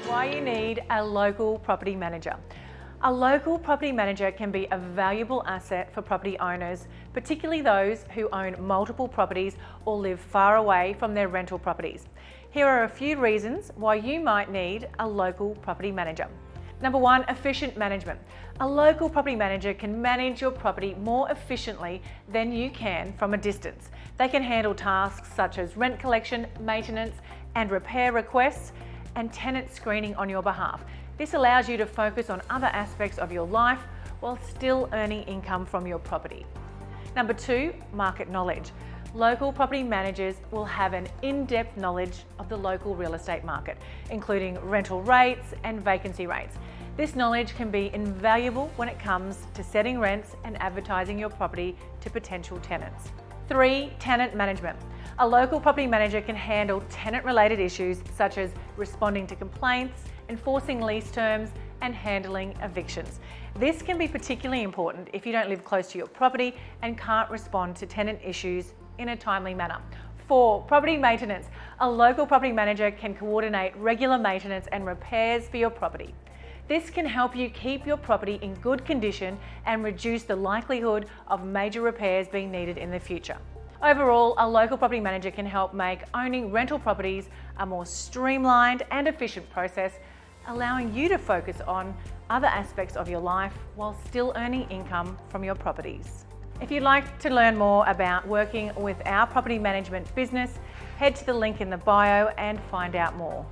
Why you need a local property manager. A local property manager can be a valuable asset for property owners, particularly those who own multiple properties or live far away from their rental properties. Here are a few reasons why you might need a local property manager. Number one, efficient management. A local property manager can manage your property more efficiently than you can from a distance. They can handle tasks such as rent collection, maintenance and repair requests, and tenant screening on your behalf. This allows you to focus on other aspects of your life while still earning income from your property. Number two, market knowledge. Local property managers will have an in-depth knowledge of the local real estate market, including rental rates and vacancy rates. This knowledge can be invaluable when it comes to setting rents and advertising your property to potential tenants. Three, tenant management. A local property manager can handle tenant-related issues such as responding to complaints, enforcing lease terms, and handling evictions. This can be particularly important if you don't live close to your property and can't respond to tenant issues in a timely manner. 4. Property maintenance. A local property manager can coordinate regular maintenance and repairs for your property. This can help you keep your property in good condition and reduce the likelihood of major repairs being needed in the future. Overall, a local property manager can help make owning rental properties a more streamlined and efficient process, allowing you to focus on other aspects of your life while still earning income from your properties. If you'd like to learn more about working with our property management business, head to the link in the bio and find out more.